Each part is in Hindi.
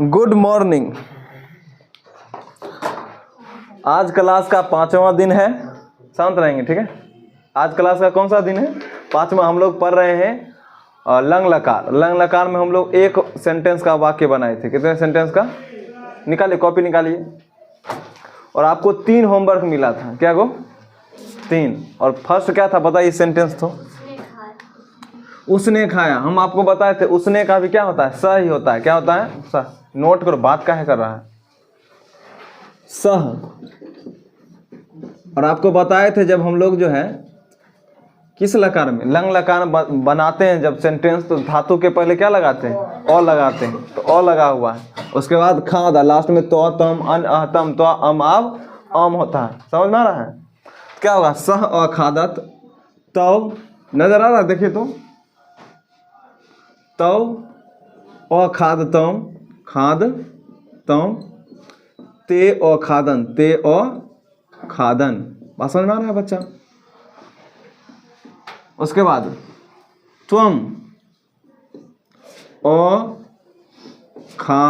Good morning. आज क्लास का 5वां दिन है। शांत रहेंगे, ठीक है। आज क्लास का कौन सा दिन है? 5वां। हम लोग पढ़ रहे हैं लंग लकार। लंग लकार में हम लोग एक सेंटेंस का वाक्य बनाए थे। कितने सेंटेंस का? निकालिए, कॉपी निकालिए। और आपको 3 होमवर्क मिला था। क्या गो? 3। और फर्स्ट क्या था बताइए? सेंटेंस तो उसने खाया। हम आपको बताए थे उसने का भी क्या होता है? सह ही होता है। क्या होता है? सह। नोट करो, बात काहे कर रहा है? सह। और आपको बताए थे जब हम लोग जो है किस लकार में, लंग लकार बनाते हैं जब सेंटेंस, तो धातु के पहले क्या लगाते हैं? अ लगाते हैं। तो अ लगा हुआ है। उसके बाद खादा, लास्ट में तो तम अन अहतम तो अम आव अम होता है। समझ में आ रहा है? क्या होगा? सह अखादत तव। नजर आ रहा है? देखिए तो तव अखादतम खाद तम ते अखादन ते अखादन। बात समझ में आ रहा है बच्चा? उसके बाद त्वम अ खा,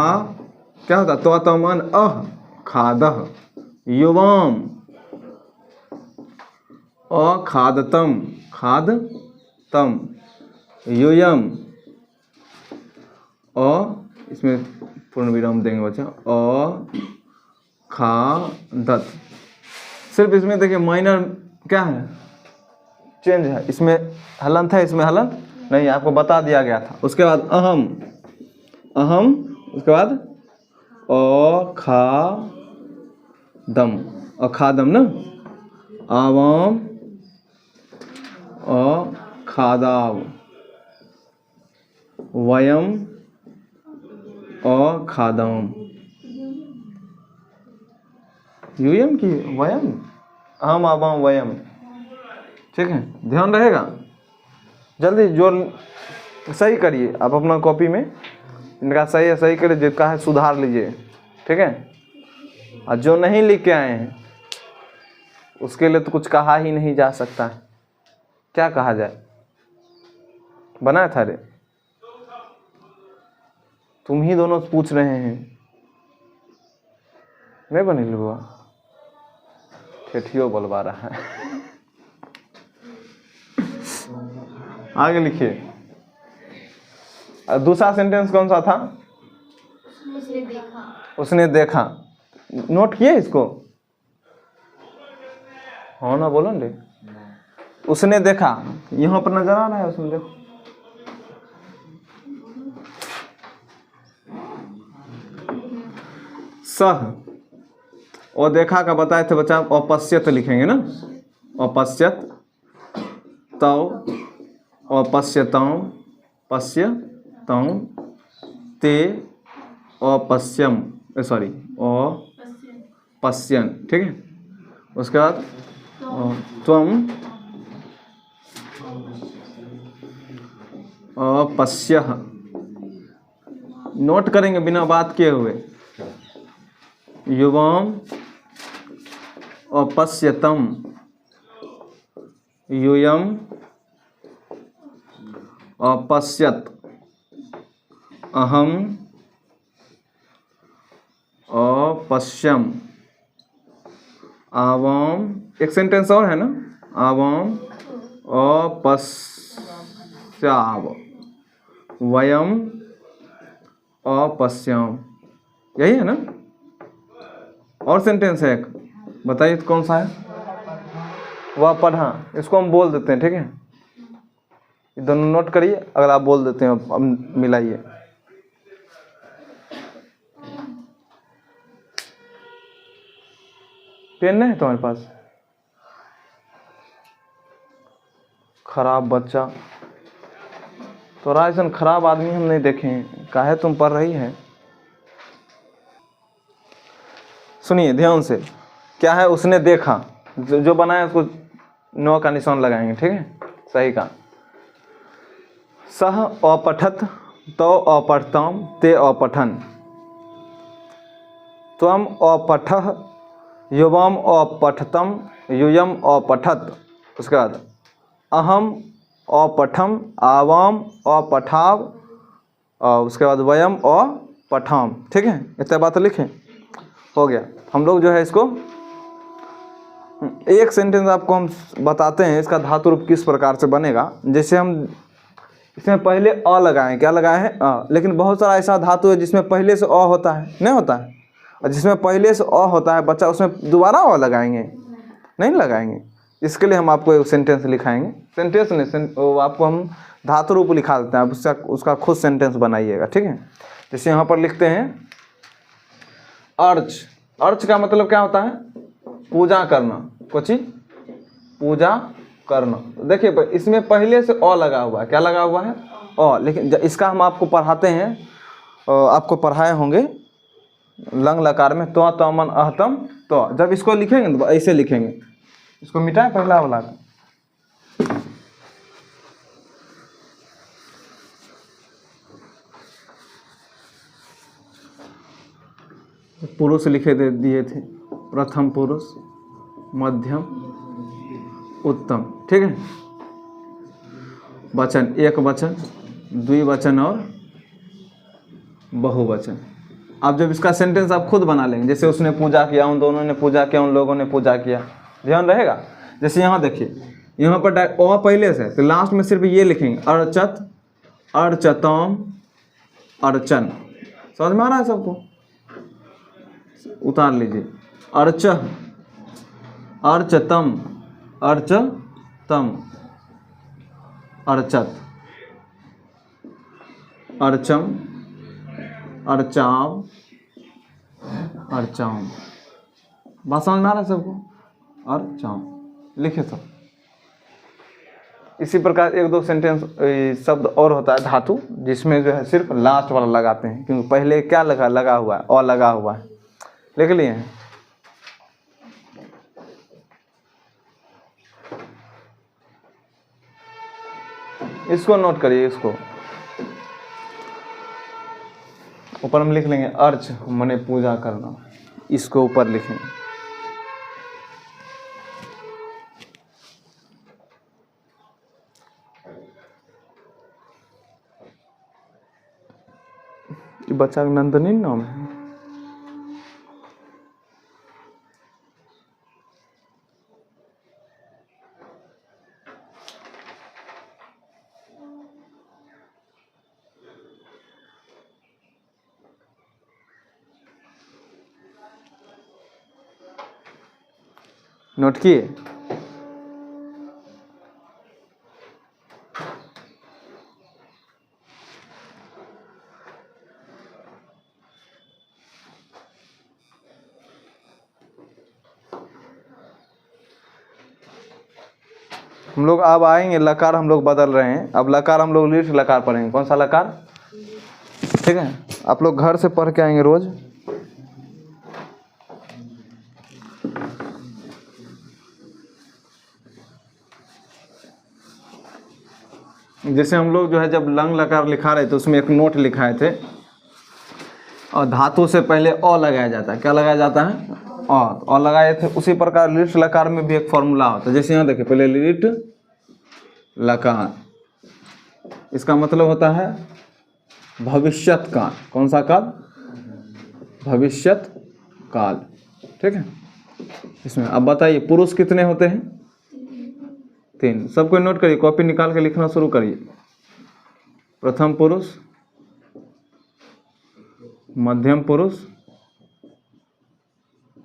क्या होता? तो तमन अह खादह युवाम अखादतम खादतम यूयम इसमें पूर्ण विराम देंगे बच्चा। खादत। सिर्फ इसमें देखिए माइनर क्या है? चेंज है। इसमें हलंत है, इसमें हलंत नहीं, आपको बता दिया गया था। उसके बाद अहम अहम, उसके बाद अखादम अखादम ना, आवाम अखादाव वयम अखादम यूयम की वयम अहम आवाम वयम। ठीक है, ध्यान रहेगा। जल्दी जोड़ सही करिए आप अपना कॉपी में। इनका सही है सही करिए, जिसका है सुधार लीजिए। ठीक है। और जो नहीं लिख के आए हैं उसके लिए तो कुछ कहा ही नहीं जा सकता। क्या कहा जाए? बनाया था रे? तुम ही दोनों पूछ रहे हैं, नहीं बनी लुआ? ठेठियो बोलवा रहा है। आगे लिखिए। दूसरा सेंटेंस कौन सा था? उसने देखा। उसने देखा। नोट किए इसको? हाँ ना, बोलो ना। उसने देखा, यहाँ पर नजर आ रहा है। उसमें देखो, सह। और देखा का बताए थे बच्चा, अपश्यत लिखेंगे ना। अपश्यत तव अपश्यतम पश्यतम ते अपश्यम, सॉरी अपश्यन। ठीक है। उसके बाद त्वम अपश्यः। नोट करेंगे बिना बात किए हुए। युवाम अपश्यतम यूयम अपश्यत अहम अपश्यम आवाम। एक सेंटेंस और है ना, आवाम अपश्याव वयम अपश्याम। यही है ना? और सेंटेंस है एक, बताइए तो कौन सा है? वह पढ़ा। इसको हम बोल देते हैं। ठीक है, ये दोनों नोट करिए। अगर आप बोल देते हैं अब मिलाइए। पेन नहीं है तुम्हारे पास? खराब बच्चा। तो ऐसा खराब आदमी हम नहीं देखे हैं। काहे तुम पढ़ रही है? सुनिए ध्यान से। क्या है? उसने देखा। जो बनाया उसको 9 का निशान लगाएंगे। ठीक है, सही का। सह अपठत तो अपठतम ते अपठन त्वम अपठः युवम अपठतम यूयम अपठत। उसके बाद अहम अपठम आवाम अपठाव, उसके बाद वयम पठाम, ठीक है, इतना बात लिखें, हो गया। हम लोग जो है इसको एक सेंटेंस आपको हम बताते हैं इसका धातु रूप किस प्रकार से बनेगा। जैसे हम इसमें पहले अ लगाएं, क्या लगाए हैं अ, लेकिन बहुत सारा ऐसा धातु है जिसमें पहले से अ होता है, नहीं होता है, और जिसमें पहले से अ होता है बच्चा उसमें दोबारा अ लगाएंगे, नहीं लगाएंगे। इसके लिए हम आपको एक सेंटेंस लिखाएंगे, सेंटेंस नहीं, वो आपको हम धातु रूप लिखा देते हैं, आप उसका खुद सेंटेंस बनाइएगा, ठीक है। जैसे यहाँ पर लिखते हैं अर्च, अर्च का मतलब क्या होता है, पूजा करना, कुछ पूजा करना। देखिए इसमें पहले से अ लगा हुआ है, क्या लगा हुआ है अ, लेकिन इसका हम आपको पढ़ाते हैं, आपको पढ़ाए होंगे लंग लकार में तो तमन अहतम, तो जब इसको लिखेंगे तो ऐसे लिखेंगे, इसको मिटाएं पहला वाला, पुरुष लिखे दिए थे, प्रथम पुरुष, मध्यम, उत्तम, ठीक है। वचन, एक वचन, द्विवचन और बहुवचन। अब जब इसका सेंटेंस आप खुद बना लेंगे, जैसे उसने पूजा किया, उन दोनों ने पूजा किया, उन लोगों ने पूजा किया, ध्यान रहेगा। जैसे यहाँ देखिए, यहाँ पर अ पहले से, तो लास्ट में सिर्फ ये लिखेंगे अर्चत, अर्चतम, अर्चन, समझ में आ रहा है सबको, उतार लीजिए, अर्च, अर्चतम, अर्चतम, अर्चत, अर्चम, अर्चाव, अर्चाम, बात समझ में आ रहा है सबको, अर्चाम, लिखे सब। इसी प्रकार एक दो सेंटेंस शब्द और होता है धातु, जिसमें जो है सिर्फ लास्ट वाला लगाते हैं, क्योंकि पहले क्या लगा हुआ है अ लगा हुआ है, लिख लिए हैं। इसको नोट करिए, इसको ऊपर हम लिख लेंगे अर्च माने पूजा करना, इसको ऊपर लिखेंगे। बच्चा का नंदनी नाम है। नोट किए, हम लोग अब आएंगे लकार, हम लोग बदल रहे हैं, अब लकार हम लोग लीट लकार पढ़ेंगे। कौन सा लकार, ठीक है, आप लोग घर से पढ़ के आएंगे रोज। जैसे हम लोग जो है जब लंग लकार लिखा रहे थे उसमें एक नोट लिखाए थे, और धातु से पहले अ लगाया जाता है, क्या लगाया जाता है अ लगाए थे। उसी प्रकार लिट लकार में भी एक फॉर्मूला होता है। जैसे यहाँ देखिए, पहले लिट लकार, इसका मतलब होता है भविष्यत काल। कौन सा काल, भविष्यत काल, ठीक है। इसमें अब बताइए पुरुष कितने होते हैं, 3। सबको नोट करिए, कॉपी निकाल के लिखना शुरू करिए। प्रथम पुरुष, मध्यम पुरुष,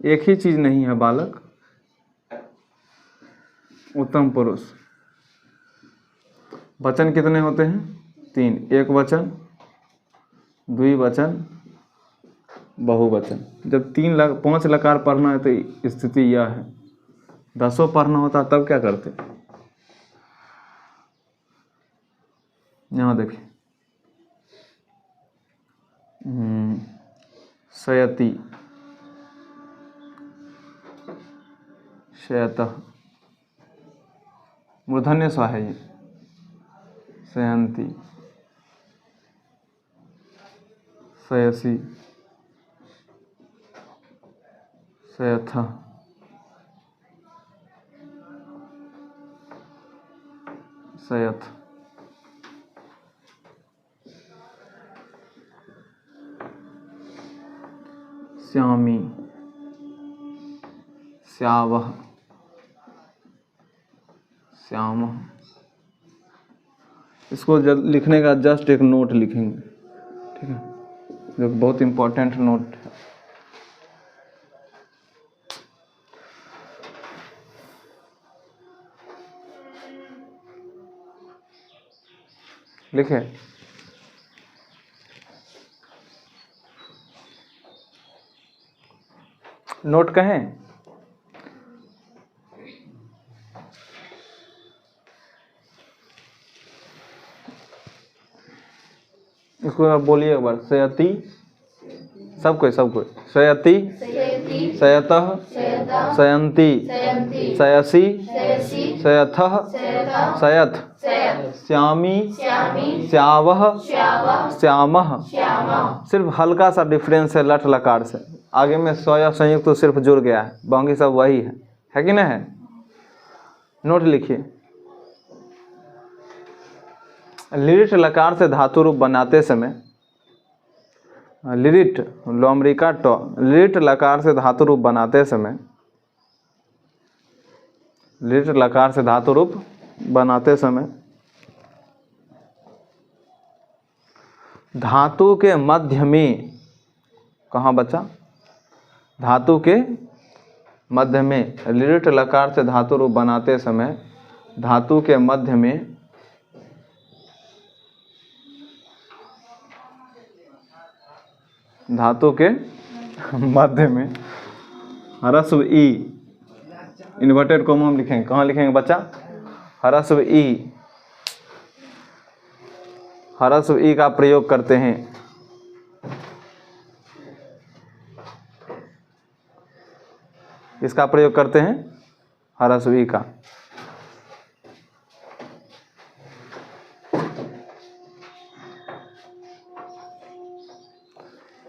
एक ही चीज नहीं है बालक, उत्तम पुरुष। वचन कितने होते हैं, 3, एक वचन, द्विवचन, बहुवचन। जब 5 लकार पढ़ना है तो स्थिति यह है, 10 पढ़ना होता तब क्या करते। यहाँ देखिए, शयति, शयतः, मूर्धन्य स है ये, शयंती, शयसी, शयथ, शयथ, श्यामी, श्यावह, श्याम। इसको लिखने का जस्ट एक नोट लिखेंगे, ठीक है, जो बहुत इंपॉर्टेंट नोट है। लिखे, नोट कहें, इसको आप बोलिए एक बार। शयति, सब कोई शयति, शयतः, शयन्ति, शयसि, शयथः, शयथ, श्यामी, श्यावह, श्यामः। सिर्फ हल्का सा डिफरेंस है लट लकार से, आगे में स्व या संयुक्त तो सिर्फ जुड़ गया है, बाकी सब वही है कि नहीं है। नोट लिखिए। लिरिट लकार से धातु रूप बनाते समय, लिरिट लोमरिका ट, लिरिट लकार से धातु रूप बनाते समय, लिरिट लकार से धातु रूप बनाते समय धातु के मध्य में, कहाँ बचा, धातु के मध्य में, लिरिट लकार से धातु रूप बनाते समय धातु के मध्य में धातु के मध्य में ह्रस्व ई, इन्वर्टेड कॉमा हम लिखेंगे, कहाँ लिखेंगे बच्चा, ह्रस्व ई, ह्रस्व ई का प्रयोग करते हैं। इसका प्रयोग करते हैं ह्रस्व ई का।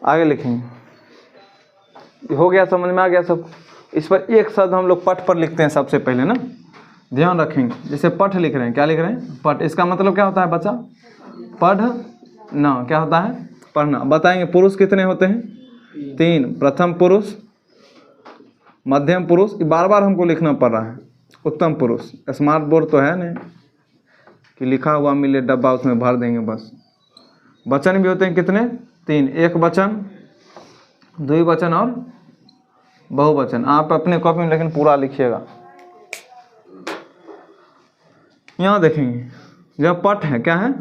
आगे लिखेंगे। हो गया, समझ में आ गया सब। इस पर एक शब्द हम लोग पठ पर लिखते हैं सबसे पहले ना, ध्यान रखेंगे। जैसे पठ लिख रहे हैं, क्या लिख रहे हैं, पठ। इसका मतलब क्या होता है बच्चा, पढ़ ना, क्या होता है, पढ़ना। बताएंगे पुरुष कितने होते हैं, 3। प्रथम पुरुष, मध्यम पुरुष, बार बार हमको लिखना पड़ रहा है। उत्तम पुरुष, स्मार्ट बोर्ड तो है नहीं कि लिखा हुआ मिले डब्बा उसमें भर देंगे बस। वचन भी होते हैं कितने, 3। एक वचन, द्विवचन और बहुवचन। आप अपने कॉपी में लेकिन पूरा लिखिएगा। यहाँ देखेंगे जब पठ है, क्या है,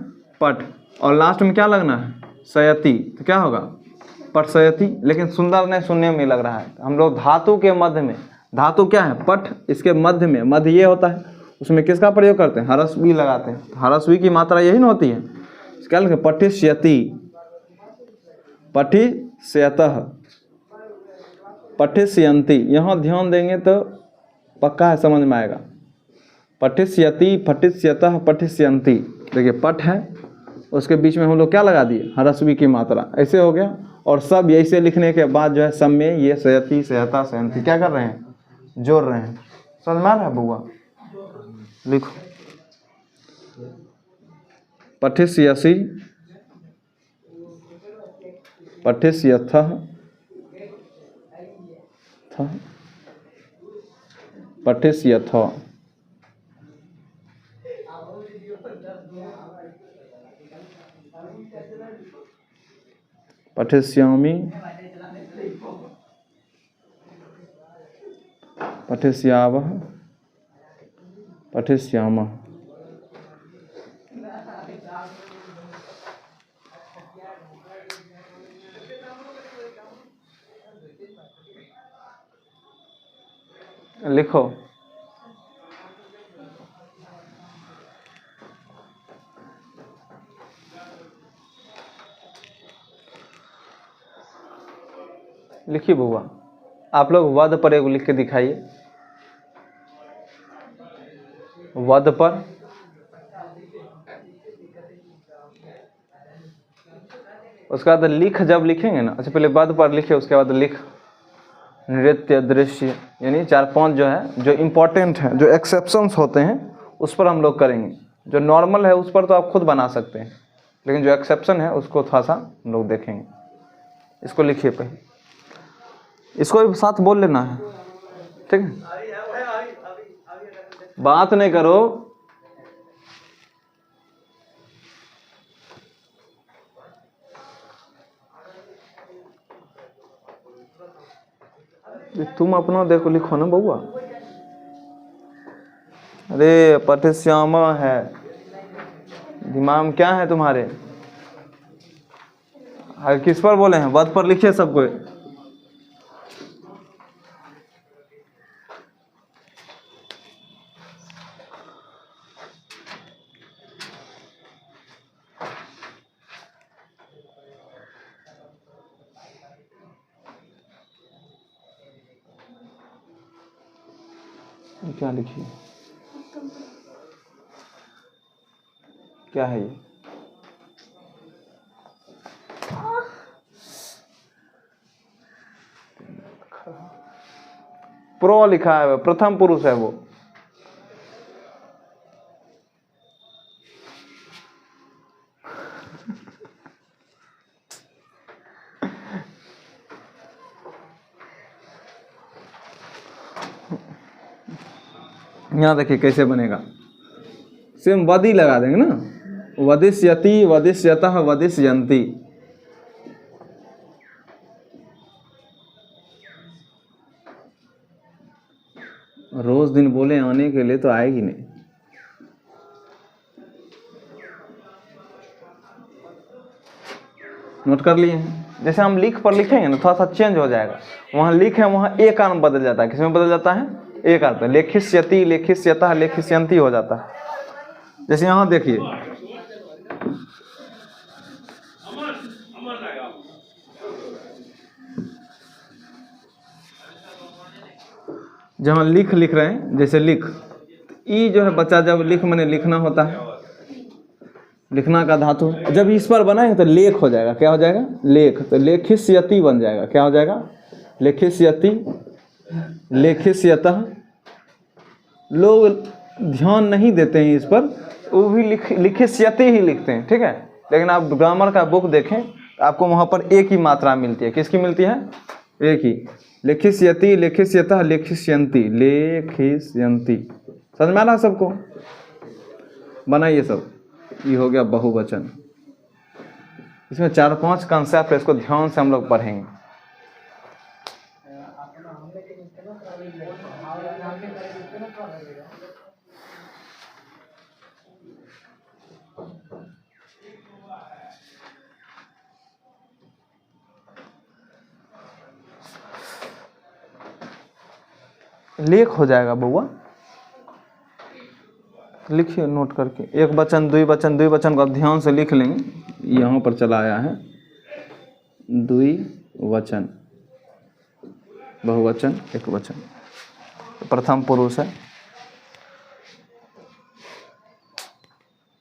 पठ, और लास्ट में क्या लगना है, शयति, तो क्या होगा, पठ शयति। लेकिन सुंदर नहीं सुनने में लग रहा है। हम लोग धातु के मध्य में, धातु क्या है, पठ, इसके मध्य में, मध्य ये होता है, उसमें किसका प्रयोग करते हैं, ह्रस्वी लगाते हैं। ह्रस्वी की मात्रा यही ना होती है। क्या लिखे, पठिष्यति, पठिष्यतः, पठिष्यन्ति। यहाँ ध्यान देंगे तो पक्का है, समझ में आएगा। पठिष्यति, पठिष्यतः, पठिष्यन्ति। देखिए पठ है, उसके बीच में हम लोग क्या लगा दिए, ह्रस्वी की मात्रा, ऐसे हो गया। और सब ऐसे लिखने के बाद जो है सब में ये शयति, शयता, शयन्ति क्या कर रहे हैं, जोड़ रहे हैं। समझ में आ रहा है बुआ, लिखो। पठिष्यसि, पठिष्यथः, पठिष्यथ, पठिष्यामि, पठिष्यावः, पठिष्यामः। लिखो। लिखिए बुआ, आप लोग वध पर एगो लिख के दिखाइए। वध पर, उसके बाद लिख जब लिखेंगे ना, अच्छा पहले वध पर लिखिए, उसके बाद लिख। नृत्य, दृश्य, यानी 4-5 जो है, जो इम्पोर्टेंट है, जो एक्सेप्शंस होते हैं उस पर हम लोग करेंगे। जो नॉर्मल है उस पर तो आप खुद बना सकते हैं, लेकिन जो एक्सेप्शन है उसको थोड़ा सा हम लोग देखेंगे। इसको लिखिए पहले। इसको भी साथ बोल लेना है, ठीक है। बात नहीं करो। तुम अपना देखो, लिखो ना बउआ। अरे पठश्यामा है, दिमाग क्या है तुम्हारे? अरे किस पर बोले हैं? वध पर लिखिए सब कोई। क्या लिखिए? क्या है ये? प्रो लिखा है, प्रथम पुरुष है वो। यहाँ देखिए कैसे बनेगा, सेम वदी लगा देंगे ना, वदिष्यति, वदिष्यतः, वदिष्यन्ति। रोज दिन बोले आने के लिए तो आएगी नहीं। नोट कर लिए हैं? जैसे हम लिख पर लिखेंगे ना, थोड़ा सा चेंज हो जाएगा। वहाँ लिख है, वहाँ एक आर्म बदल जाता है। किसमें बदल जाता है? एक आर्म पे। लेखिष्यति, लेखिष्यतः, लेखिष्यन्ति हो जाता है। जैसे यहाँ देखिए, जहाँ लिख रहे हैं, जैसे लिख, ई जो है बच्चा जब लिख मैंने लिखना होता है, लिखना का धातु। जब इस पर बनाएंगे तो लेख हो जाएगा। क्या हो जाएगा? लेख। तो लेखिष्यति बन जाएगा। क्या हो जाएगा? लेखिष्यति, लेखिष्यतः। लोग ध्यान नहीं देते हैं इस पर, वो भी लिखिष्यति ही लिखते हैं, ठीक है। लेकिन आप ग्रामर का बुक देखें, आपको वहाँ पर एक ही मात्रा मिलती है। किसकी मिलती है? एक ही। लेखिष्यति, लेखिष्यतः, लेखिष्यन्ति, लेखिष्यन्ति। समझ में आ रहा सबको? बनाइए सब। ये हो गया बहुवचन। इसमें 4-5 कंसेप्ट है, इसको ध्यान से हम लोग पढ़ेंगे। लेख हो जाएगा बउआ, लिखिए नोट करके। एक वचन, द्विवचन, द्विवचन को आप ध्यान से लिख लेंगे। यहाँ पर चला आया है द्विवचन, बहुवचन, एक वचन। प्रथम पुरुष है।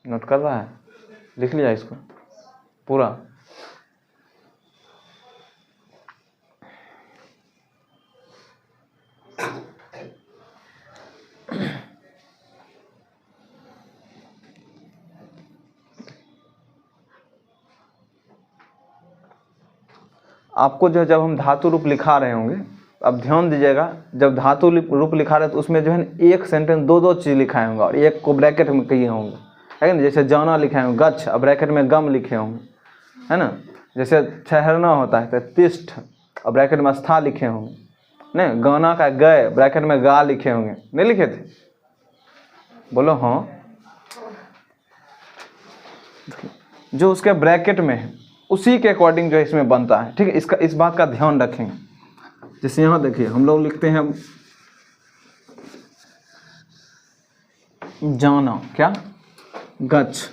नोट कर रहा है? लिख लिया इसको पूरा। आपको जो जब हम धातु रूप लिखा रहे होंगे, अब ध्यान दीजिएगा, जब धातु रूप लिखा रहे तो उसमें जो है एक सेंटेंस दो चीज़ लिखाए होंगे और एक को ब्रैकेट में किए होंगे, है ना। जैसे जाना लिखे होंगे, गच्छ, अब ब्रैकेट में गम लिखे होंगे, है ना। जैसे ठहरना होता है तो तिष्ठ, और ब्रैकेट में स्था लिखे होंगे। नहीं, गाना का गए, ब्रैकेट में गा लिखे होंगे। नहीं लिखे थे? बोलो हाँ। जो उसके ब्रैकेट में है उसी के अकॉर्डिंग जो इसमें बनता है, ठीक है। इसका, इस बात का ध्यान रखेंगे। जैसे यहाँ देखिए, हम लोग लिखते हैं जाना, क्या? गच्छ।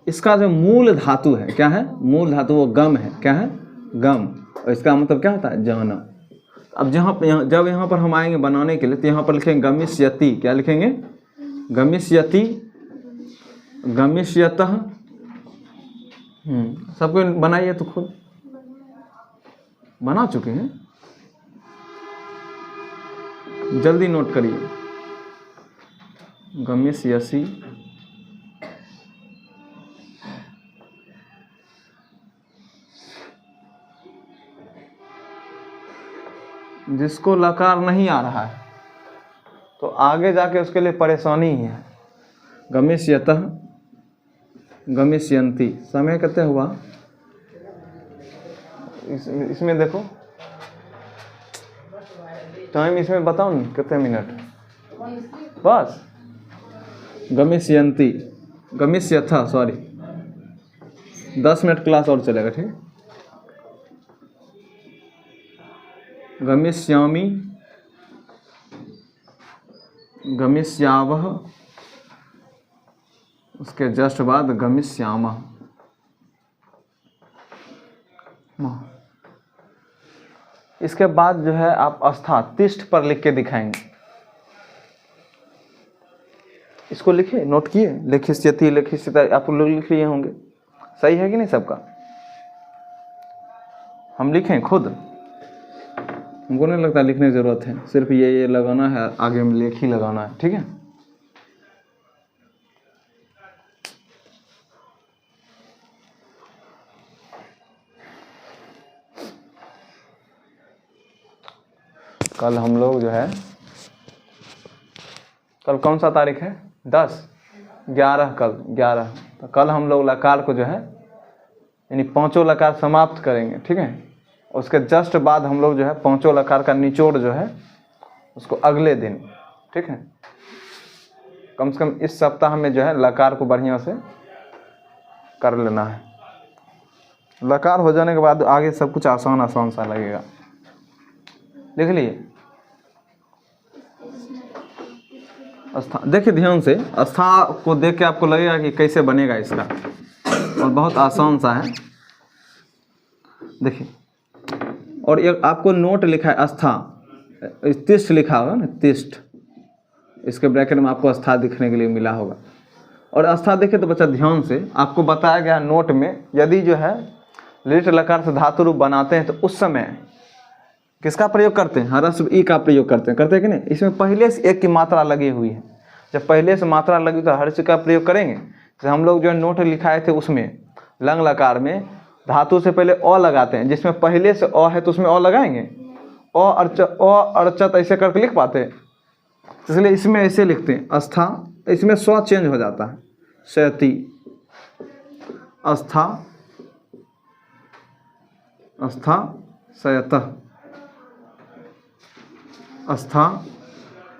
इसका जो मूल धातु है, क्या है? मूल धातु वो गम है। क्या है? गम। और इसका मतलब क्या होता है? जाना। अब जब यहाँ पर हम आएंगे बनाने के लिए, तो यहाँ पर लिखेंगे गमिष्यति। क्या लिखेंगे? गमिष्यति, गमिष्यतः। सबको बनाइए तो खुद बना चुके हैं, जल्दी नोट करिए। गमिष्यसि, जिसको लकार नहीं आ रहा है तो आगे जाके उसके लिए परेशानी ही है। गमिष्यतः, गमिष्यन्ति, समय कितने हुआ इसमें देखो, टाइम इसमें बताओ ना कितने मिनट, बस। गमिष्यन्ति, गमिष्यथा, सॉरी 10 मिनट क्लास और चलेगा, ठीक। गमिष्यामि, गमिष्यावः, उसके जस्ट बाद गमिष्यामः। इसके बाद जो है आप आस्था तिष्ठ पर लिख के दिखाएंगे। इसको लिखे, नोट किए, लिखिष्यति, लिखिष्यता, आप लोग लिख लिए होंगे, सही है कि नहीं सबका? हम लिखें खुद, हमको नहीं लगता लिखने की जरूरत है, सिर्फ ये लगाना है, आगे में लेख ही लगाना है, ठीक है। कल हम लोग जो है, कल कौन सा तारीख है? 10, 11, कल 11। तो कल हम लोग लकार को जो है यानी पांचों लकार समाप्त करेंगे, ठीक है। उसके जस्ट बाद हम लोग जो है पांचों लकार का निचोड़ जो है उसको अगले दिन, ठीक है। कम से कम इस सप्ताह में जो है लकार को बढ़िया से कर लेना है। लकार हो जाने के बाद आगे सब कुछ आसान आसान सा लगेगा। देख लिए आस्था, देखिए ध्यान से, आस्था को देख के आपको लगेगा कि कैसे बनेगा इसका, और बहुत आसान सा है। देखिए, और एक आपको नोट लिखा है आस्था, तिष्ठ लिखा होगा ना, तिष्ठ, इसके ब्रैकेट में आपको आस्था दिखने के लिए मिला होगा। और आस्था देखे तो बच्चा ध्यान से, आपको बताया गया नोट में, यदि जो है लिट लकार से धातु रूप बनाते हैं तो उस समय किसका प्रयोग करते हैं? ह्रस्व ई का प्रयोग करते हैं कि नहीं? इसमें पहले से एक की मात्रा लगी हुई है, जब पहले से मात्रा लगी तो ह्रस्व का प्रयोग करेंगे। तो हम लोग जो नोट लिखाए थे उसमें लंग लकार में धातु से पहले अ लगाते हैं, जिसमें पहले से अ है तो उसमें अ लगाएंगे, अ अर्चत ऐसे करके लिख पाते हैं, इसलिए इसमें ऐसे लिखते हैं आस्था। इसमें स्व चेंज हो जाता है, शयति, आस्था, आस्था शयतः, आस्था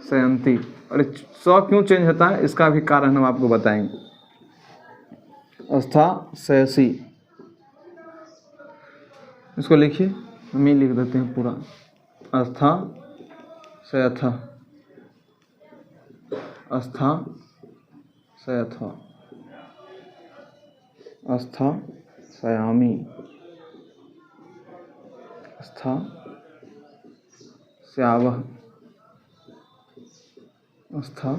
शयन्ति। और स्व क्यों चेंज होता है इसका भी कारण हम आपको बताएंगे। आस्था शयसी, इसको लिखिए, हम ही लिख देते हैं पूरा। आस्था शयथ, आस्था शयथ, आस्था शयामि, आस्था श्यावः, आस्था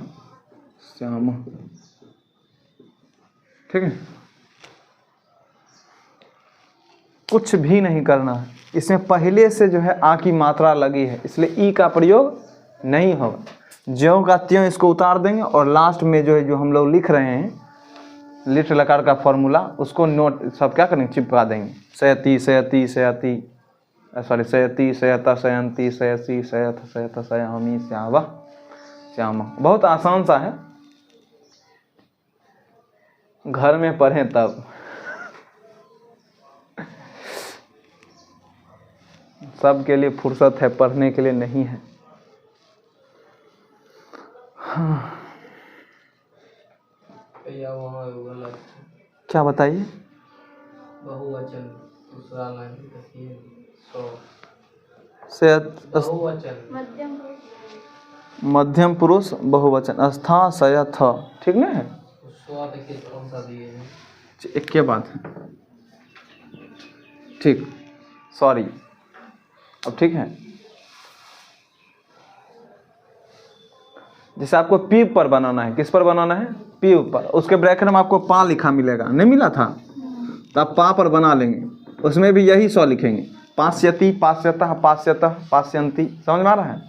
श्यामः, ठीक है। कुछ भी नहीं करना है, इसमें पहले से जो है आ की मात्रा लगी है, इसलिए ई का प्रयोग नहीं होगा। ज्यों का त्यों इसको उतार देंगे और लास्ट में जो है जो हम लोग लिख रहे हैं लिट लकार का फॉर्मूला, उसको नोट सब क्या करेंगे, चिपका देंगे। शयति, शयति, शयति, सॉरी शयति, शयत, शयन्ति, शयसी, शयथ, शयत, शयामि, श्यावः, श्यामः। बहुत आसान सा है, घर में पढ़ें तब। सबके लिए फुर्सत है, पढ़ने के लिए नहीं है। हाँ। क्या बताइए? बहुवचन दूसरा लाइन देखिए, मध्यम पुरुष बहुवचन, आस्था शयथ, ठीक ना है? एक क्या बात है, ठीक, सॉरी, अब ठीक है। जैसे आपको पी पर बनाना है, किस पर बनाना है? पी पर। उसके ब्रैकेट में आपको पा लिखा मिलेगा, नहीं मिला था? तो आप पा पर बना लेंगे, उसमें भी यही सौ लिखेंगे, पास्यति, पास्यतः, पास्यतः, पास्यन्ति। समझ में आ रहा है?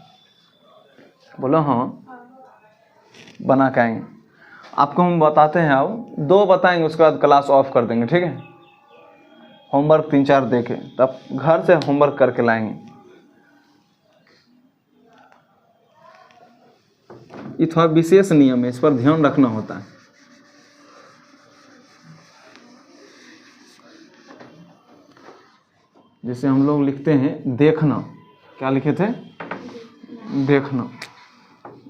बोलो हाँ, बना के आएंगे। आपको हम बताते हैं, अब 2 बताएंगे, उसके बाद क्लास ऑफ कर देंगे, ठीक है। होमवर्क 3-4 देके तब घर से होमवर्क करके लाएंगे। ये थोड़ा विशेष नियम है, इस पर ध्यान रखना होता है। जैसे हम लोग लिखते हैं देखना, क्या लिखे थे? देखना,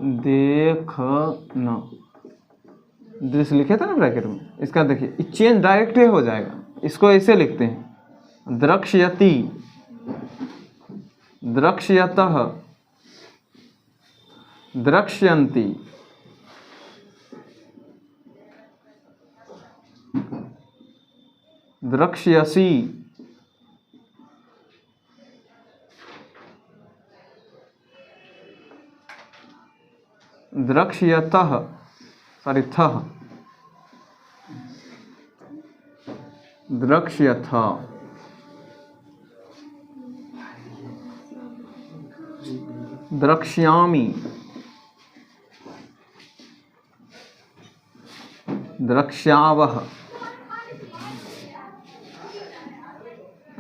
देखना, दृश्य लिखे थे ना ब्रैकेट में। इसका देखिए चेंज डायरेक्ट ही हो जाएगा, इसको ऐसे लिखते हैं द्रक्ष्यति, द्रक्ष्यतः, द्रक्ष्यन्ति, द्रक्ष्यसि, द्रक्ष्यतः, सॉरी थः, द्रक्ष्यथ, द्रक्ष्यामि, द्रक्ष्यावः,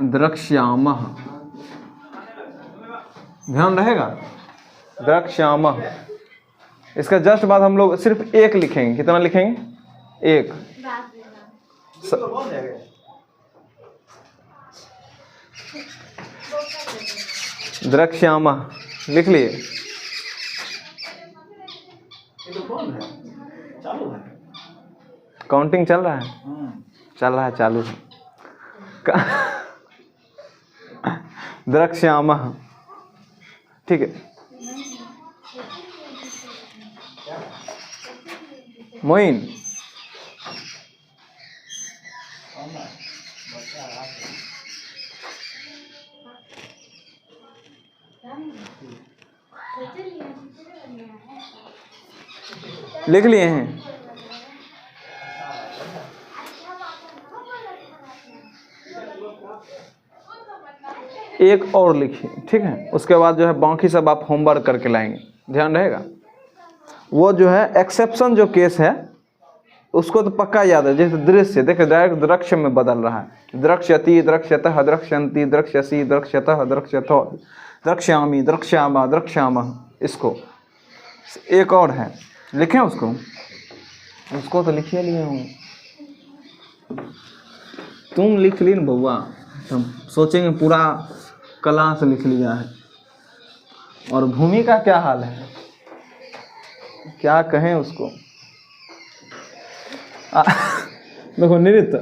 द्रक्ष्यामः। ध्यान रहेगा, द्रक्ष्यामः। इसका जस्ट बाद हम लोग सिर्फ एक लिखेंगे। कितना लिखेंगे? एक। द्रक्ष्यामः लिख लिए। काउंटिंग चल रहा है? चल रहा है, चालू है। द्रक्ष्यामः, ठीक है। मोइन, लिख लिए हैं? एक और लिखिए, ठीक है। उसके बाद जो है बाकी सब आप होमवर्क करके लाएंगे, ध्यान रहेगा। वो जो है एक्सेप्शन जो केस है उसको तो पक्का याद है। जैसे दृश्य, देखिए डायरेक्ट दृश्य में बदल रहा है। द्रक्ष्यति, द्रक्ष्यतः, द्रक्ष्यन्ति, द्रक्ष्यसि, द्रक्ष्यतः, द्रक्ष्यथो, द्रक्ष्यामि, द्रक्ष्यामा, द्रक्ष्यामः। इसको एक और है, लिखें उसको। उसको तो लिखिए लिए हूँ, तुम लिख ली ना बउआ, हम सोचेंगे पूरा क्लास लिख लिया है। और भूमि का क्या हाल है, क्या कहें उसको? देखो नृत्य,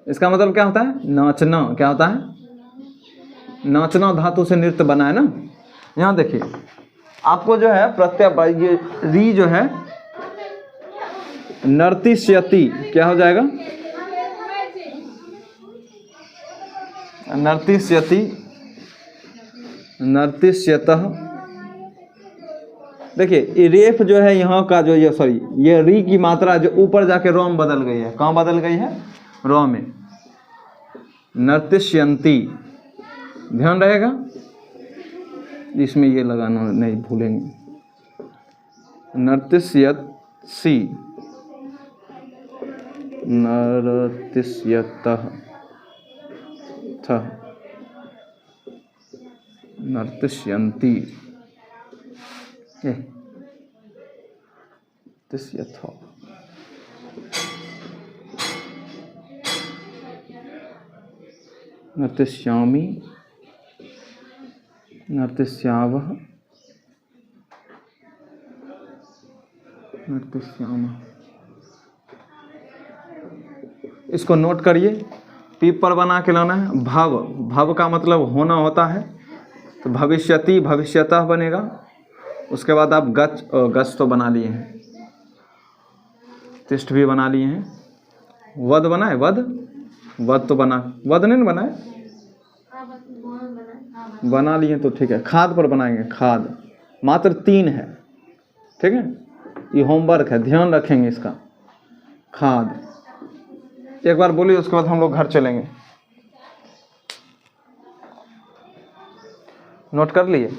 इसका मतलब क्या होता है? नाचना। क्या होता है? नाचना धातु से नृत्य बना है ना। यहाँ देखिए आपको जो है प्रत्यय, ये री जो है नर्तिष्यति, क्या हो जाएगा? नर्तिष्यति, नर्तिष्यतः। देखिए ये रेफ जो है यहाँ का जो ये सॉरी ये री की मात्रा जो ऊपर जाके रॉ में बदल गई है। कहाँ बदल गई है? रॉ में। नर्तिष्यन्ति, ध्यान रहेगा, इसमें ये लगाना नहीं भूलेंगे। नर्तिष्यसि, नर्तिष्यतः, नर्तिष्यन्ति, तिष्यथ, नर्तिष्यामि, नर्तिष्यावः, नर्तिष्यामः। इसको नोट करिए, पीप पर बना के लाना है। भव, भव का मतलब होना होता है, तो भविष्यति, भविष्यतः बनेगा। उसके बाद आप गच, गच तो बना लिए हैं, तिष्ठ भी बना लिए हैं। वद बना है? वद, वद तो बना, वद नहीं बना है? बना लिए तो ठीक है। खाद पर बनाएंगे, खाद। मात्र 3 है, ठीक है। ये होमवर्क है, ध्यान रखेंगे इसका। खाद एक बार बोलिए, उसके बाद हम लोग घर चलेंगे। नोट कर लिए?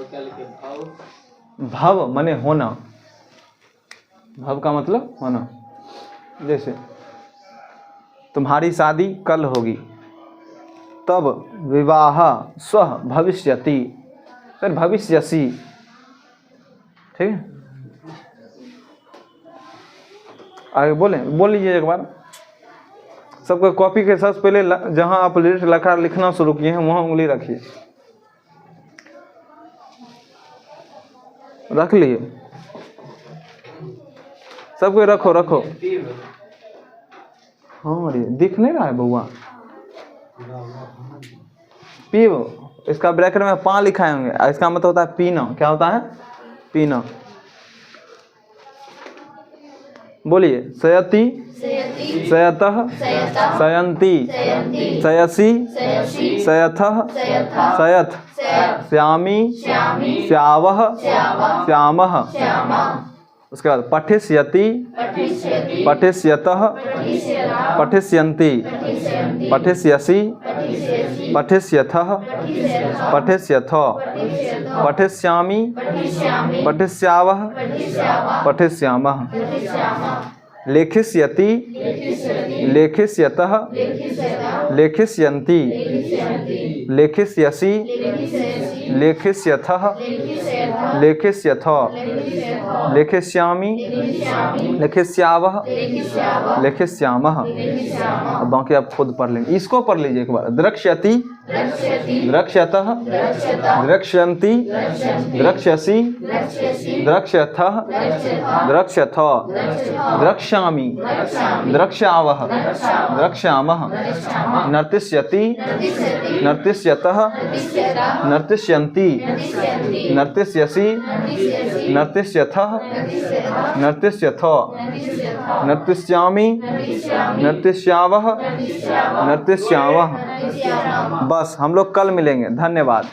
क्या लिखे भाव भव माने होना, भव का मतलब होना। जैसे तुम्हारी शादी कल होगी, तब विवाह स्व भविष्यति, फिर भविष्यसि। ठीक है, आगे बोल लीजिए एक बार। सबको कॉपी के सबसे पहले जहां आप लिखना शुरू किए हैं वहां उंगली रखिए। रख लिए सबको, रखो। हाँ अरे दिख नहीं रहा है बउआ। पीव, इसका ब्रैकेट में पा लिखाए होंगे, इसका मतलब होता है पीना। क्या होता है? पीना। बोलिए सयति, सयतः, सयन्ति, सयसि, सयथः, सयथ, श्यामी, श्यावः, श्यामः। उसके बाद पठिष्यति, पठिष्यतः, पठिष्यन्ति, पठिष्यसि, पठिष्यथः, पठिष्यथ, पठिष्यामि, पठिष्यावः, पठिष्यामः। लेखिष्यति, लेखिष्यतः, लेखिष्यन्ति, लेखिष्यसि, लेखिष्यथः, लेखिष्यथ, लेखिष्यामि, लेखिष्यावः, लेखिष्यामः। अब बाकी आप खुद पढ़ लेंगे। इसको पढ़ लीजिए एक बार। द्रक्ष्यति, द्रक्ष्यतः, द्रक्ष्यन्ति, द्रक्ष्यसि, द्रक्ष्यथः, द्रक्ष्यथ, द्रक्ष्यामि, द्रक्ष्यावः, द्रक्ष्यामः। नर्तिष्यति, नर्तिष्यतः, नर्तिष्यन्ति, नर्तिष्यसि, नर्तिष्यथः, नर्तिष्यथ, नर्तिष्यामि, नर्तिष्यावः, नर्तिष्यावः। बस हम लोग कल मिलेंगे। धन्यवाद।